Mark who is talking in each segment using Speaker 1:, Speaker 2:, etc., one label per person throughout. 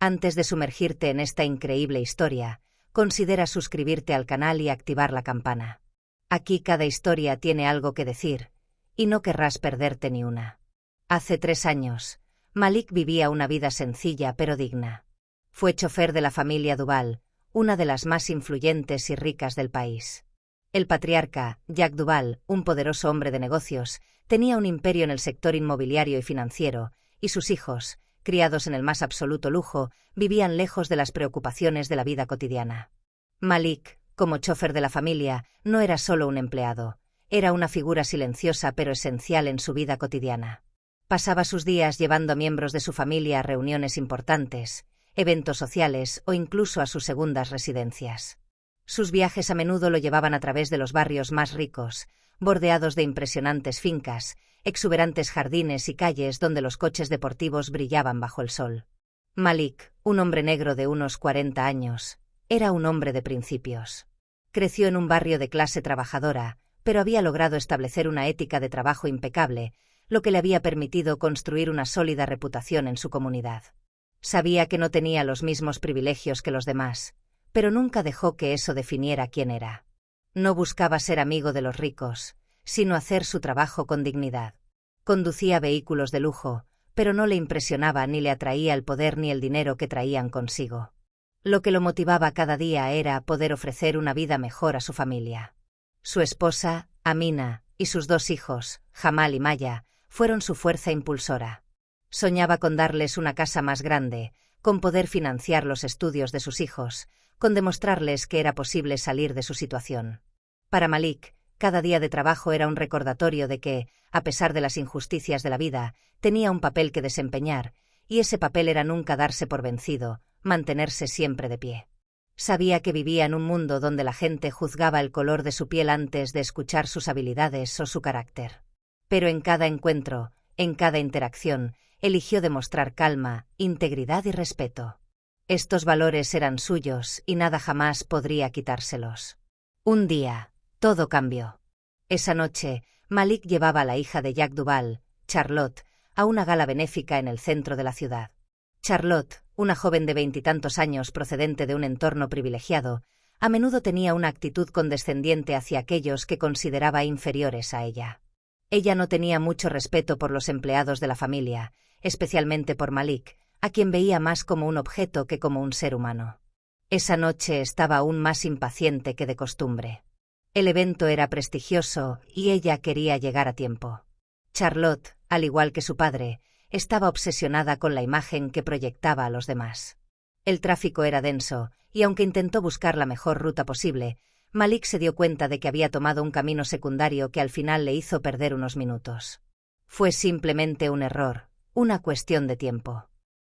Speaker 1: Antes de sumergirte en esta increíble historia, considera suscribirte al canal y activar la campana. Aquí cada historia tiene algo que decir, y no querrás perderte ni una. Hace 3 años, Malik vivía una vida sencilla pero digna. Fue chofer de la familia Duval, una de las más influyentes y ricas del país. El patriarca, Jack Duval, un poderoso hombre de negocios, tenía un imperio en el sector inmobiliario y financiero, y sus hijos, criados en el más absoluto lujo, vivían lejos de las preocupaciones de la vida cotidiana. Malik, como chofer de la familia, no era solo un empleado, era una figura silenciosa pero esencial en su vida cotidiana. Pasaba sus días llevando a miembros de su familia a reuniones importantes, eventos sociales o incluso a sus segundas residencias. Sus viajes a menudo lo llevaban a través de los barrios más ricos, bordeados de impresionantes fincas, exuberantes jardines y calles donde los coches deportivos brillaban bajo el sol. Malik, un hombre negro de unos 40 años, era un hombre de principios. Creció en un barrio de clase trabajadora, pero había logrado establecer una ética de trabajo impecable, lo que le había permitido construir una sólida reputación en su comunidad. Sabía que no tenía los mismos privilegios que los demás, pero nunca dejó que eso definiera quién era. No buscaba ser amigo de los ricos, sino hacer su trabajo con dignidad. Conducía vehículos de lujo, pero no le impresionaba ni le atraía el poder ni el dinero que traían consigo. Lo que lo motivaba cada día era poder ofrecer una vida mejor a su familia. Su esposa, Amina, y sus 2 hijos, Jamal y Maya, fueron su fuerza impulsora. Soñaba con darles una casa más grande, con poder financiar los estudios de sus hijos, con demostrarles que era posible salir de su situación. Para Malik, cada día de trabajo era un recordatorio de que, a pesar de las injusticias de la vida, tenía un papel que desempeñar, y ese papel era nunca darse por vencido, mantenerse siempre de pie. Sabía que vivía en un mundo donde la gente juzgaba el color de su piel antes de escuchar sus habilidades o su carácter. Pero en cada encuentro, en cada interacción, eligió demostrar calma, integridad y respeto. Estos valores eran suyos y nada jamás podría quitárselos. Un día, todo cambió. Esa noche, Malik llevaba a la hija de Jack Duval, Charlotte, a una gala benéfica en el centro de la ciudad. Charlotte, una joven de 20 y tantos años procedente de un entorno privilegiado, a menudo tenía una actitud condescendiente hacia aquellos que consideraba inferiores a ella. Ella no tenía mucho respeto por los empleados de la familia, especialmente por Malik, a quien veía más como un objeto que como un ser humano. Esa noche estaba aún más impaciente que de costumbre. El evento era prestigioso y ella quería llegar a tiempo. Charlotte, al igual que su padre, estaba obsesionada con la imagen que proyectaba a los demás. El tráfico era denso, y aunque intentó buscar la mejor ruta posible, Malik se dio cuenta de que había tomado un camino secundario que al final le hizo perder unos minutos. Fue simplemente un error, una cuestión de tiempo.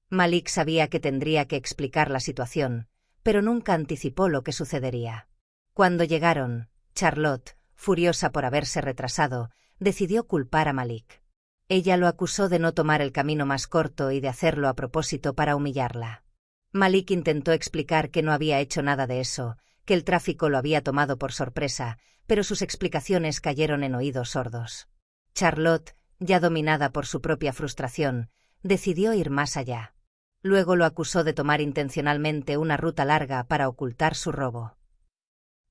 Speaker 1: Malik sabía que tendría que explicar la situación, pero nunca anticipó lo que sucedería. Cuando llegaron, Charlotte, furiosa por haberse retrasado, decidió culpar a Malik. Ella lo acusó de no tomar el camino más corto y de hacerlo a propósito para humillarla. Malik intentó explicar que no había hecho nada de eso, que el tráfico lo había tomado por sorpresa, pero sus explicaciones cayeron en oídos sordos. Charlotte, ya dominada por su propia frustración, decidió ir más allá. Luego lo acusó de tomar intencionalmente una ruta larga para ocultar su robo.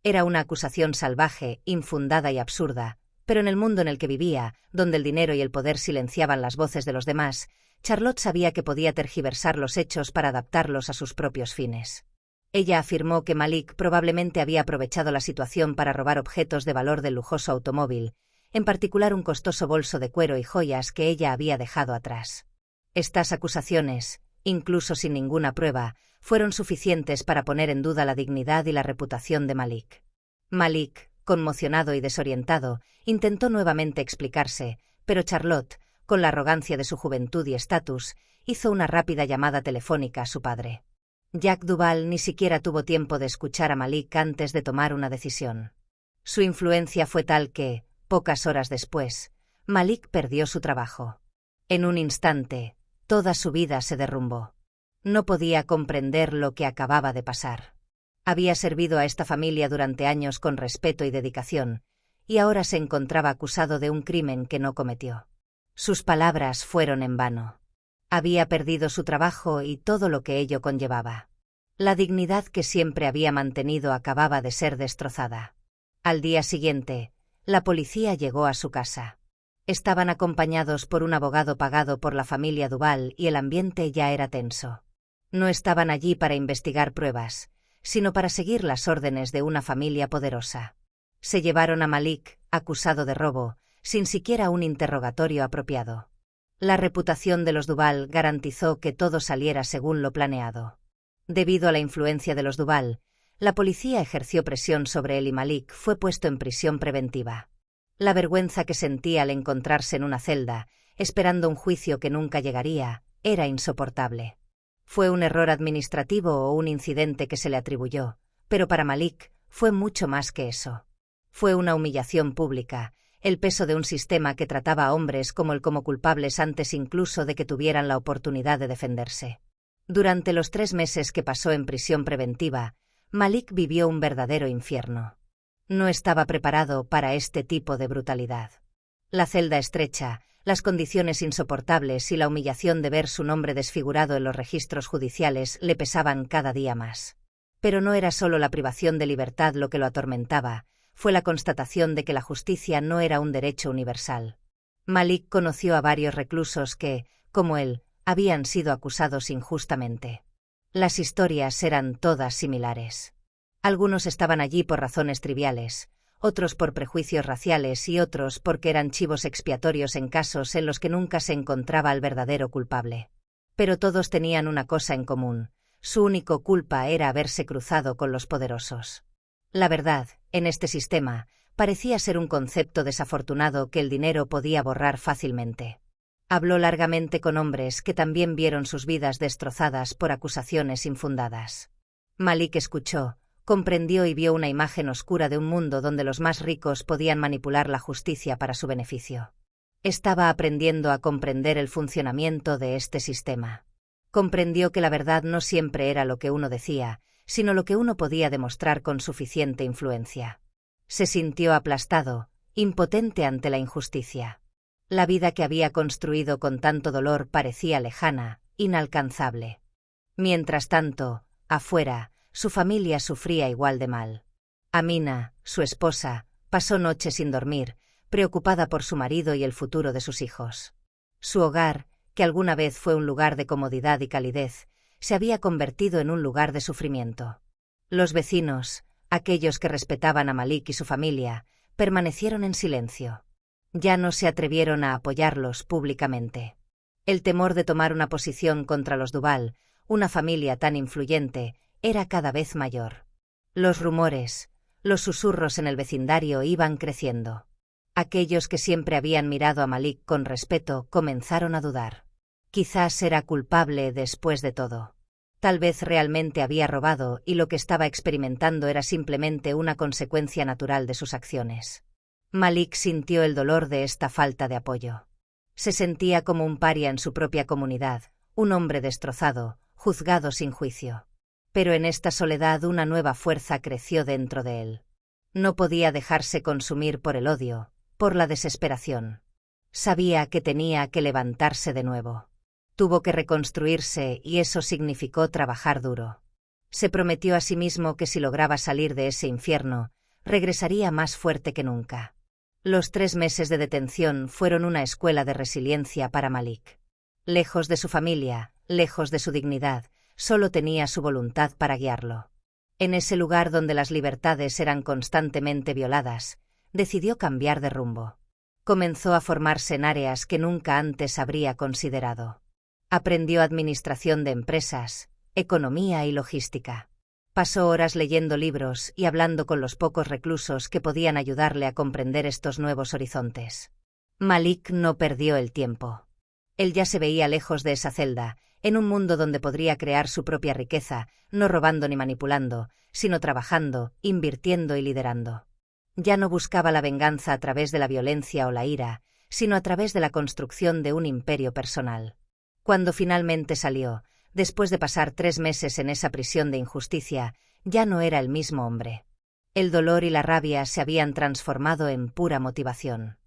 Speaker 1: Era una acusación salvaje, infundada y absurda, pero en el mundo en el que vivía, donde el dinero y el poder silenciaban las voces de los demás, Charlotte sabía que podía tergiversar los hechos para adaptarlos a sus propios fines. Ella afirmó que Malik probablemente había aprovechado la situación para robar objetos de valor del lujoso automóvil, en particular un costoso bolso de cuero y joyas que ella había dejado atrás. Estas acusaciones, incluso sin ninguna prueba, fueron suficientes para poner en duda la dignidad y la reputación de Malik. Malik, conmocionado y desorientado, intentó nuevamente explicarse, pero Charlotte, con la arrogancia de su juventud y estatus, hizo una rápida llamada telefónica a su padre. Jack Duval ni siquiera tuvo tiempo de escuchar a Malik antes de tomar una decisión. Su influencia fue tal que, pocas horas después, Malik perdió su trabajo. En un instante, toda su vida se derrumbó. No podía comprender lo que acababa de pasar. Había servido a esta familia durante años con respeto y dedicación, y ahora se encontraba acusado de un crimen que no cometió. Sus palabras fueron en vano. Había perdido su trabajo y todo lo que ello conllevaba. La dignidad que siempre había mantenido acababa de ser destrozada. Al día siguiente, la policía llegó a su casa. Estaban acompañados por un abogado pagado por la familia Duval y el ambiente ya era tenso. No estaban allí para investigar pruebas, sino para seguir las órdenes de una familia poderosa. Se llevaron a Malik, acusado de robo, sin siquiera un interrogatorio apropiado. La reputación de los Duval garantizó que todo saliera según lo planeado. Debido a la influencia de los Duval, la policía ejerció presión sobre él y Malik fue puesto en prisión preventiva. La vergüenza que sentía al encontrarse en una celda, esperando un juicio que nunca llegaría, era insoportable. Fue un error administrativo o un incidente que se le atribuyó, pero para Malik fue mucho más que eso. Fue una humillación pública, el peso de un sistema que trataba a hombres como culpables antes incluso de que tuvieran la oportunidad de defenderse. Durante los 3 meses que pasó en prisión preventiva, Malik vivió un verdadero infierno. No estaba preparado para este tipo de brutalidad. La celda estrecha, las condiciones insoportables y la humillación de ver su nombre desfigurado en los registros judiciales le pesaban cada día más. Pero no era solo la privación de libertad lo que lo atormentaba, fue la constatación de que la justicia no era un derecho universal. Malik conoció a varios reclusos que, como él, habían sido acusados injustamente. Las historias eran todas similares. Algunos estaban allí por razones triviales, otros por prejuicios raciales y otros porque eran chivos expiatorios en casos en los que nunca se encontraba al verdadero culpable. Pero todos tenían una cosa en común: su único culpa era haberse cruzado con los poderosos. La verdad, en este sistema, parecía ser un concepto desafortunado que el dinero podía borrar fácilmente. Habló largamente con hombres que también vieron sus vidas destrozadas por acusaciones infundadas. Malik escuchó, comprendió y vio una imagen oscura de un mundo donde los más ricos podían manipular la justicia para su beneficio. Estaba aprendiendo a comprender el funcionamiento de este sistema. Comprendió que la verdad no siempre era lo que uno decía, sino lo que uno podía demostrar con suficiente influencia. Se sintió aplastado, impotente ante la injusticia. La vida que había construido con tanto dolor parecía lejana, inalcanzable. Mientras tanto, afuera, su familia sufría igual de mal. Amina, su esposa, pasó noches sin dormir, preocupada por su marido y el futuro de sus hijos. Su hogar, que alguna vez fue un lugar de comodidad y calidez, se había convertido en un lugar de sufrimiento. Los vecinos, aquellos que respetaban a Malik y su familia, permanecieron en silencio. Ya no se atrevieron a apoyarlos públicamente. El temor de tomar una posición contra los Duval, una familia tan influyente, era cada vez mayor. Los rumores, los susurros en el vecindario iban creciendo. Aquellos que siempre habían mirado a Malik con respeto comenzaron a dudar. Quizás era culpable después de todo. Tal vez realmente había robado y lo que estaba experimentando era simplemente una consecuencia natural de sus acciones. Malik sintió el dolor de esta falta de apoyo. Se sentía como un paria en su propia comunidad, un hombre destrozado, juzgado sin juicio. Pero en esta soledad una nueva fuerza creció dentro de él. No podía dejarse consumir por el odio, por la desesperación. Sabía que tenía que levantarse de nuevo. Tuvo que reconstruirse y eso significó trabajar duro. Se prometió a sí mismo que si lograba salir de ese infierno, regresaría más fuerte que nunca. Los 3 meses de detención fueron una escuela de resiliencia para Malik. Lejos de su familia, lejos de su dignidad, solo tenía su voluntad para guiarlo. En ese lugar donde las libertades eran constantemente violadas, decidió cambiar de rumbo. Comenzó a formarse en áreas que nunca antes habría considerado. Aprendió administración de empresas, economía y logística. Pasó horas leyendo libros y hablando con los pocos reclusos que podían ayudarle a comprender estos nuevos horizontes. Malik no perdió el tiempo. Él ya se veía lejos de esa celda, en un mundo donde podría crear su propia riqueza, no robando ni manipulando, sino trabajando, invirtiendo y liderando. Ya no buscaba la venganza a través de la violencia o la ira, sino a través de la construcción de un imperio personal. Cuando finalmente salió, después de pasar 3 meses en esa prisión de injusticia, ya no era el mismo hombre. El dolor y la rabia se habían transformado en pura motivación.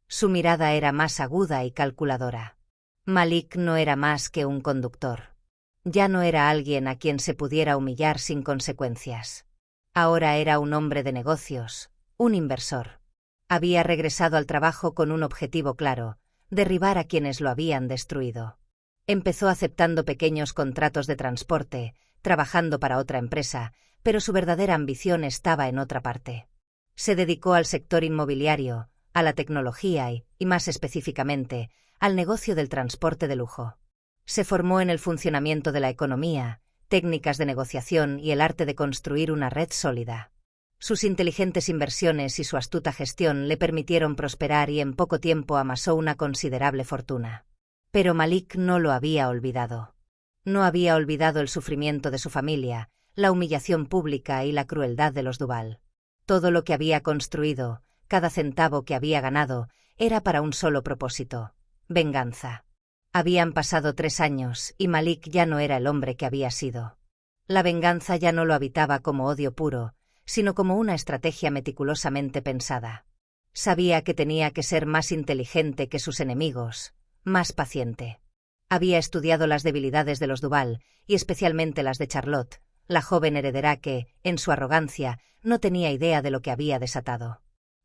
Speaker 1: Su mirada era más aguda y calculadora. Malik no era más que un conductor. Ya no era alguien a quien se pudiera humillar sin consecuencias. Ahora era un hombre de negocios, un inversor. Había regresado al trabajo con un objetivo claro: derribar a quienes lo habían destruido. Empezó aceptando pequeños contratos de transporte, trabajando para otra empresa, pero su verdadera ambición estaba en otra parte. Se dedicó al sector inmobiliario, a la tecnología y más específicamente, al negocio del transporte de lujo. Se formó en el funcionamiento de la economía, técnicas de negociación y el arte de construir una red sólida. Sus inteligentes inversiones y su astuta gestión le permitieron prosperar y en poco tiempo amasó una considerable fortuna. Pero Malik no lo había olvidado. No había olvidado el sufrimiento de su familia, la humillación pública y la crueldad de los Duval. Todo lo que había construido, cada centavo que había ganado, era para un solo propósito: venganza. Habían pasado 3 años y Malik ya no era el hombre que había sido. La venganza ya no lo habitaba como odio puro, sino como una estrategia meticulosamente pensada. Sabía que tenía que ser más inteligente que sus enemigos, más paciente. Había estudiado las debilidades de los Duval, y especialmente las de Charlotte, la joven heredera que, en su arrogancia, no tenía idea de lo que había desatado.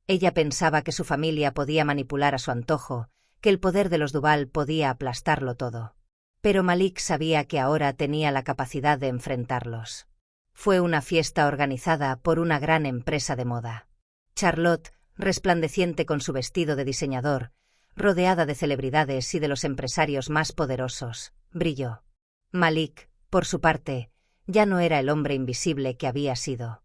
Speaker 1: Ella pensaba que su familia podía manipular a su antojo, que el poder de los Duval podía aplastarlo todo. Pero Malik sabía que ahora tenía la capacidad de enfrentarlos. Fue una fiesta organizada por una gran empresa de moda. Charlotte, resplandeciente con su vestido de diseñador, rodeada de celebridades y de los empresarios más poderosos, brilló. Malik, por su parte, ya no era el hombre invisible que había sido.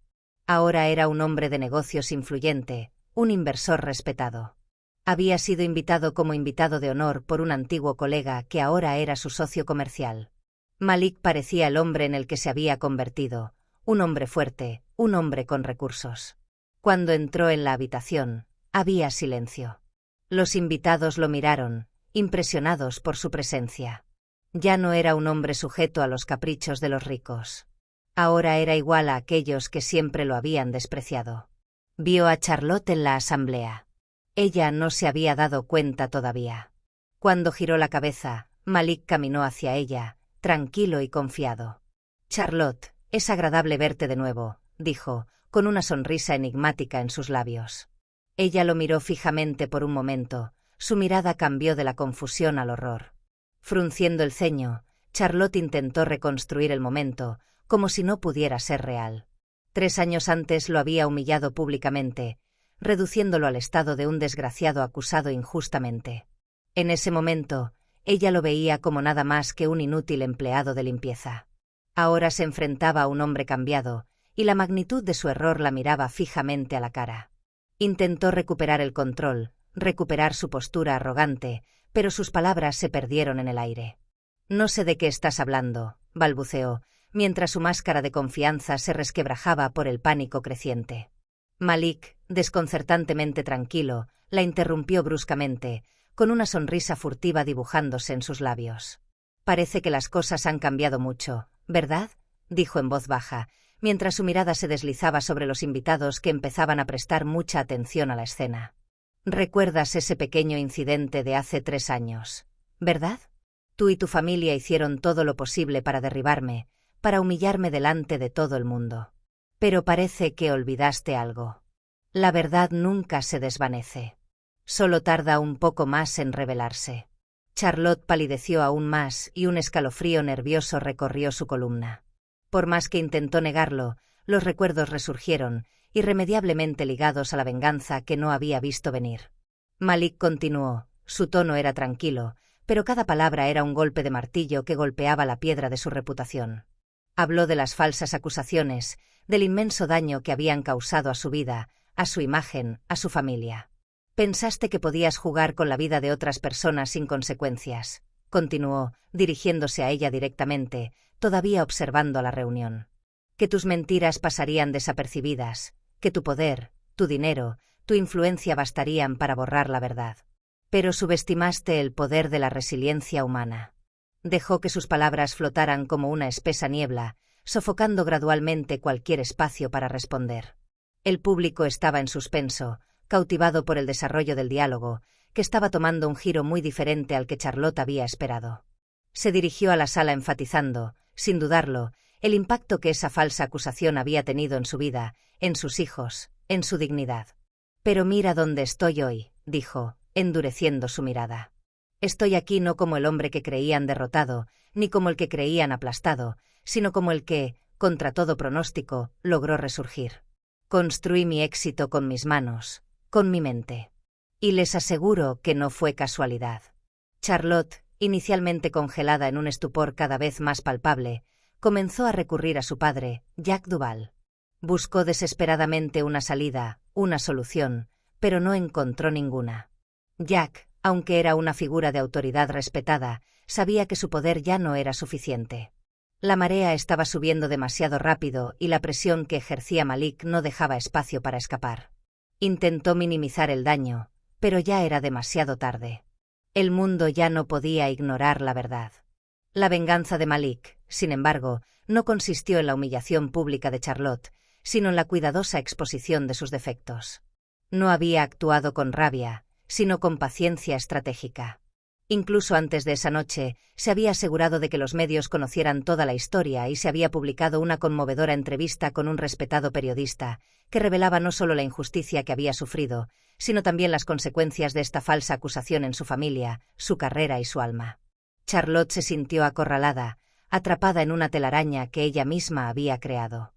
Speaker 1: Ahora era un hombre de negocios influyente, un inversor respetado. Había sido invitado como invitado de honor por un antiguo colega que ahora era su socio comercial. Malik parecía el hombre en el que se había convertido, un hombre fuerte, un hombre con recursos. Cuando entró en la habitación, había silencio. Los invitados lo miraron, impresionados por su presencia. Ya no era un hombre sujeto a los caprichos de los ricos. Ahora era igual a aquellos que siempre lo habían despreciado. Vio a Charlotte en la asamblea. Ella no se había dado cuenta todavía. Cuando giró la cabeza, Malik caminó hacia ella, tranquilo y confiado. «Charlotte, es agradable verte de nuevo», dijo, con una sonrisa enigmática en sus labios. Ella lo miró fijamente por un momento, su mirada cambió de la confusión al horror. Frunciendo el ceño, Charlotte intentó reconstruir el momento, como si no pudiera ser real. 3 años antes lo había humillado públicamente, reduciéndolo al estado de un desgraciado acusado injustamente. En ese momento, ella lo veía como nada más que un inútil empleado de limpieza. Ahora se enfrentaba a un hombre cambiado, y la magnitud de su error la miraba fijamente a la cara. Intentó recuperar el control, recuperar su postura arrogante, pero sus palabras se perdieron en el aire. «No sé de qué estás hablando», balbuceó, mientras su máscara de confianza se resquebrajaba por el pánico creciente. Malik, desconcertantemente tranquilo, la interrumpió bruscamente, con una sonrisa furtiva dibujándose en sus labios. «Parece que las cosas han cambiado mucho, ¿verdad?», dijo en voz baja, mientras su mirada se deslizaba sobre los invitados que empezaban a prestar mucha atención a la escena. «¿Recuerdas ese pequeño incidente de hace 3 años, verdad? Tú y tu familia hicieron todo lo posible para derribarme, para humillarme delante de todo el mundo. Pero parece que olvidaste algo. La verdad nunca se desvanece. Solo tarda un poco más en revelarse». Charlotte palideció aún más y un escalofrío nervioso recorrió su columna. Por más que intentó negarlo, los recuerdos resurgieron, irremediablemente ligados a la venganza que no había visto venir. Malik continuó, su tono era tranquilo, pero cada palabra era un golpe de martillo que golpeaba la piedra de su reputación. Habló de las falsas acusaciones, del inmenso daño que habían causado a su vida, a su imagen, a su familia. «Pensaste que podías jugar con la vida de otras personas sin consecuencias», continuó, dirigiéndose a ella directamente, todavía observando la reunión. «Que tus mentiras pasarían desapercibidas, que tu poder, tu dinero, tu influencia bastarían para borrar la verdad. Pero subestimaste el poder de la resiliencia humana». Dejó que sus palabras flotaran como una espesa niebla, sofocando gradualmente cualquier espacio para responder. El público estaba en suspenso, cautivado por el desarrollo del diálogo, que estaba tomando un giro muy diferente al que Charlotte había esperado. Se dirigió a la sala enfatizando, sin dudarlo, el impacto que esa falsa acusación había tenido en su vida, en sus hijos, en su dignidad. «Pero mira dónde estoy hoy», dijo, endureciendo su mirada. «Estoy aquí no como el hombre que creían derrotado, ni como el que creían aplastado, sino como el que, contra todo pronóstico, logró resurgir. Construí mi éxito con mis manos, con mi mente. Y les aseguro que no fue casualidad». Charlotte, inicialmente congelada en un estupor cada vez más palpable, comenzó a recurrir a su padre, Jack Duval. Buscó desesperadamente una salida, una solución, pero no encontró ninguna. Jack, aunque era una figura de autoridad respetada, sabía que su poder ya no era suficiente. La marea estaba subiendo demasiado rápido y la presión que ejercía Malik no dejaba espacio para escapar. Intentó minimizar el daño, pero ya era demasiado tarde. El mundo ya no podía ignorar la verdad. La venganza de Malik, sin embargo, no consistió en la humillación pública de Charlotte, sino en la cuidadosa exposición de sus defectos. No había actuado con rabia, sino con paciencia estratégica. Incluso antes de esa noche, se había asegurado de que los medios conocieran toda la historia y se había publicado una conmovedora entrevista con un respetado periodista, que revelaba no solo la injusticia que había sufrido, sino también las consecuencias de esta falsa acusación en su familia, su carrera y su alma. Charlotte se sintió acorralada, atrapada en una telaraña que ella misma había creado.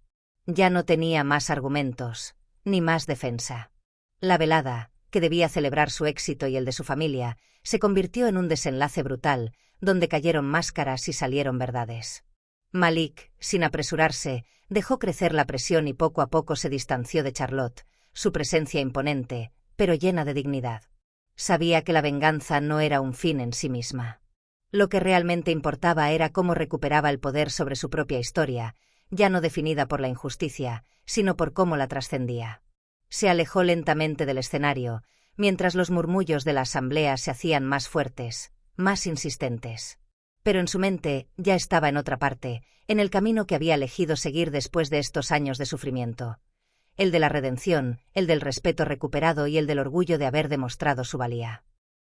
Speaker 1: Ya no tenía más argumentos, ni más defensa. La velada, que debía celebrar su éxito y el de su familia, se convirtió en un desenlace brutal, donde cayeron máscaras y salieron verdades. Malik, sin apresurarse, dejó crecer la presión y poco a poco se distanció de Charlotte, su presencia imponente, pero llena de dignidad. Sabía que la venganza no era un fin en sí misma. Lo que realmente importaba era cómo recuperaba el poder sobre su propia historia, ya no definida por la injusticia, sino por cómo la trascendía. Se alejó lentamente del escenario, mientras los murmullos de la asamblea se hacían más fuertes, más insistentes. Pero en su mente ya estaba en otra parte, en el camino que había elegido seguir después de estos años de sufrimiento. El de la redención, el del respeto recuperado y el del orgullo de haber demostrado su valía.